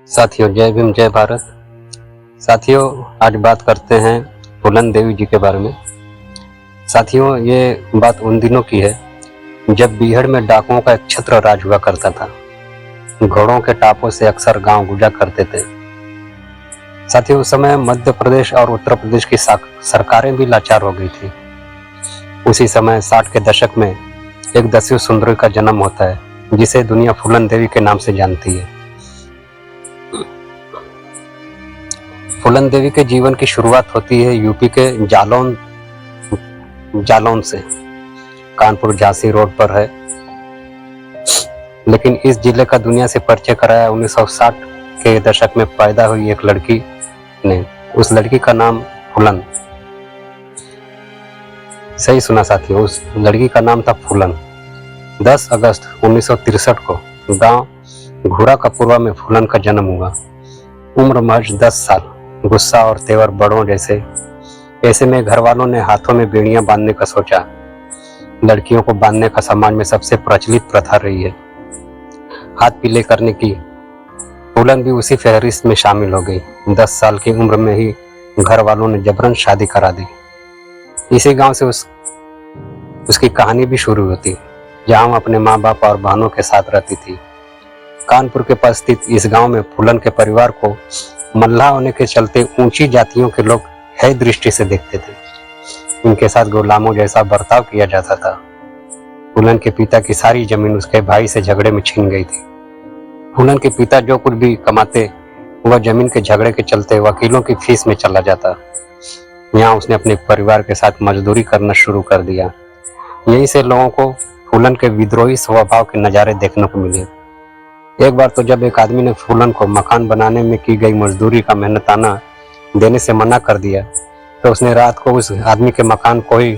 साथियों, जय भीम, जय भारत। साथियों, आज बात करते हैं फूलन देवी जी के बारे में। साथियों, ये बात उन दिनों की है जब बीहड़ में डाकुओं का एक छत्र राज हुआ करता था। घोड़ों के टापों से अक्सर गांव गुजरा करते थे। साथियों, उस समय मध्य प्रदेश और उत्तर प्रदेश की सरकारें भी लाचार हो गई थी। उसी समय 60 के दशक में एक दस्यु सुंदरी का जन्म होता है जिसे दुनिया फूलन देवी के नाम से जानती है। फूलन देवी के जीवन की शुरुआत होती है यूपी के जालौन से। कानपुर झांसी रोड पर है, लेकिन इस जिले का दुनिया से परिचय कराया 1960 के दशक में पैदा हुई एक लड़की ने। उस लड़की का नाम फूलन, सही सुना साथियों, उस लड़की का नाम था फूलन। 10 अगस्त 1963 को गांव घूरा कपूरवा में फूलन का जन्म हुआ। उम्र महज 10 साल। गुस्सा और तेवर बड़ों जैसे। ऐसे में घर वालों ने हाथों में बेड़ियां बांधने का सोचा। लड़कियों को बांधने का समाज में सबसे प्रचलित प्रथा रही है। हाथ पीले करने की फूलन भी उसी फहरिस्त में शामिल हो गई। 10 साल की उम्र में ही घर वालों ने जबरन शादी करा दी। इसी गांव से उसकी कहानी भी शुरू होती, जहां वो अपने माँ बाप और बहनों के साथ रहती थी। कानपुर के पास स्थित इस गांव में फूलन के परिवार को मल्लाह होने के चलते ऊंची जातियों के लोग है दृष्टि से देखते थे। इनके साथ गुलामों जैसा बर्ताव किया जाता था। फूलन के पिता की सारी जमीन उसके भाई से झगड़े में छिन गई थी। फूलन के पिता जो कुछ भी कमाते वह जमीन के झगड़े के चलते वकीलों की फीस में चला जाता। यहाँ उसने अपने परिवार के साथ मजदूरी करना शुरू कर दिया। यहीं से लोगों को फूलन के विद्रोही स्वभाव के नज़ारे देखने को मिले। एक बार तो जब एक आदमी ने फूलन को मकान बनाने में की गई मजदूरी का मेहनताना देने से मना कर दिया, तो उसने रात को उस आदमी के मकान को ही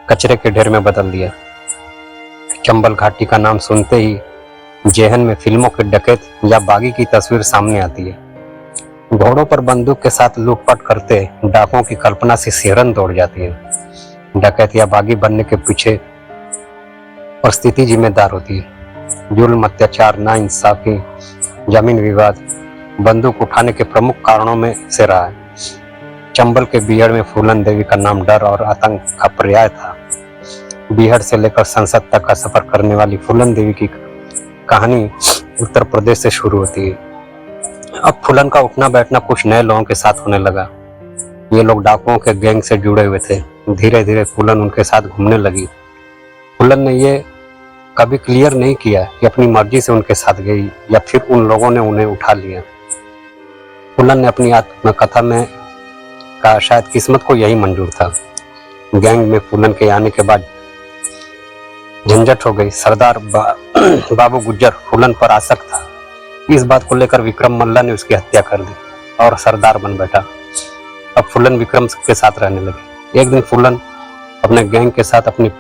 कचरे के ढेर में बदल दिया। चंबल घाटी का नाम सुनते ही जेहन में फिल्मों के डकैत या बागी की तस्वीर सामने आती है। घोड़ों पर बंदूक के साथ लूटपाट करते डाकुओं की कल्पना से सिहरन दौड़ जाती है। डकैत या बागी बनने के पीछे परिस्थिति जिम्मेदार होती है। जुल्म, अत्याचार, नाइंसाफी, जमीन विवाद बंदूक उठाने के प्रमुख कारणों में से रहा है। चंबल के बीहड़ में फूलन देवी का नाम डर और आतंक का पर्याय था। बीहड़ से लेकर संसद तक का सफर करने वाली फूलन देवी की कहानी उत्तर प्रदेश से शुरू होती है। अब फूलन का उठना बैठना कुछ नए लोगों के साथ होने लगा। ये लोग डाकुओं के गैंग से जुड़े हुए थे। धीरे धीरे फूलन उनके साथ घूमने लगी। फूलन ने ये कभी क्लियर नहीं किया कि अपनी मर्जी से उनके साथ गई या फिर उन लोगों ने उन्हें उठा लिया। फूलन ने अपनी आत्मकथा में कहा शायद किस्मत को यही मंजूर था। गैंग में फूलन के आने के बाद झंझट हो गई। सरदार बाबू गुज्जर फूलन पर आसक्त था। इस बात को लेकर विक्रम मल्ला ने उसकी हत्या कर दी और सरदार बन बैठा। अब फूलन विक्रम के साथ रहने लगी। एक दिन फूलन अपने गैंग के साथ अपनी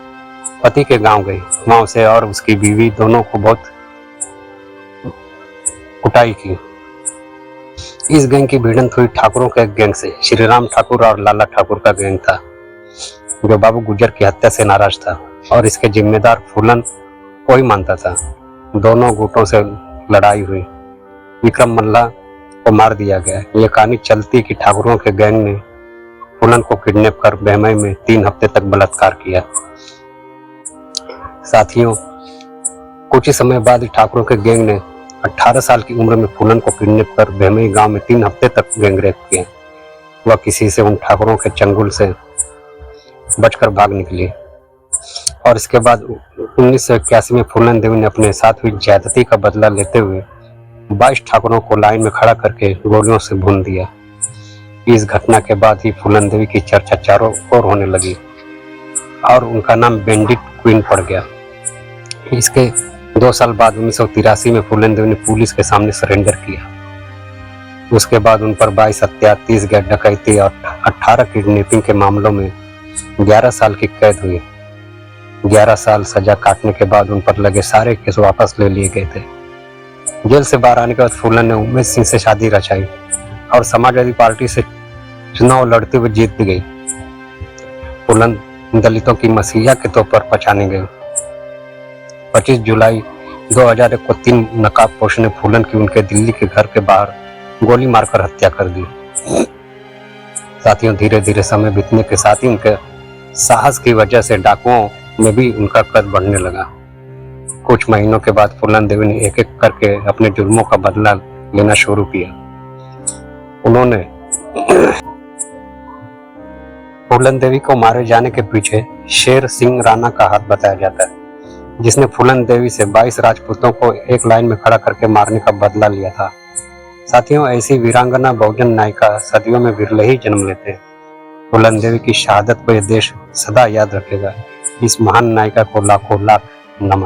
पति के गांव गई। वहां उसे और उसकी बीवी दोनों को बहुत कुटाई की। इस गैंग की भिड़ंत हुई ठाकुरों के गैंग से। श्री राम ठाकुर और लाला ठाकुर का गैंग था, जो बाबू गुज्जर की हत्या से नाराज था और इसके जिम्मेदार फूलन को ही मानता था। दोनों गुटों से लड़ाई हुई। विक्रम मल्ला को मार दिया गया। ये कहानी चलती कि ठाकुरों के गैंग ने फूलन को किडनैप कर बहमई में 3 हफ्ते तक बलात्कार किया। साथियों, कुछ ही समय बाद ठाकुरों के गैंग ने 18 साल की उम्र में फूलन को किडनैप कर बहमई गांव में 3 हफ्ते तक गैंगरेप किया। वह किसी से उन ठाकुरों के चंगुल से बचकर भाग निकली और इसके बाद 1981 में फूलन देवी ने अपने साथ हुई ज्यादती का बदला लेते हुए 22 ठाकुरों को लाइन में खड़ा करके गोलियों से भून दिया। इस घटना के बाद ही फूलन देवी की चर्चा चारों ओर होने लगी और उनका नाम बैंडिट क्वीन पड़ गया। इसके 2 साल बाद 1983 में फूलन देवी ने पुलिस के सामने सरेंडर किया। उसके बाद उन पर 22 हत्या, 30 गैर डकैती और 18 किडनैपिंग के मामलों में 11 साल की कैद हुई। 11 साल सजा काटने के बाद उन पर लगे सारे केस वापस ले लिए गए थे। जेल से बाहर आने के बाद फूलन ने उमेश सिंह से शादी रचाई और समाजवादी पार्टी से चुनाव लड़ते हुए जीत गई। फूलन दलितों की मसीहा के तौर पर पहचाने गए। 25 जुलाई 2001 को 3 नकाबपोश ने फूलन की उनके दिल्ली के घर के बाहर गोली मारकर हत्या कर दी। साथियों, धीरे धीरे समय बीतने के साथ ही उनके साहस की वजह से डाकुओं में भी उनका कद बढ़ने लगा। कुछ महीनों के बाद फूलन देवी ने एक एक करके अपने जुर्मों का बदला लेना शुरू किया। उन्होंने फूलन देवी को मारे जाने के पीछे शेर सिंह राणा का हाथ बताया जाता है, जिसने फूलन देवी से 22 राजपूतों को एक लाइन में खड़ा करके मारने का बदला लिया था। साथियों, ऐसी वीरांगना बहुजन नायिका सदियों में विरले ही जन्म लेते हैं। फूलन देवी की शहादत को यह देश सदा याद रखेगा। इस महान नायिका को लाखों लाख नमन।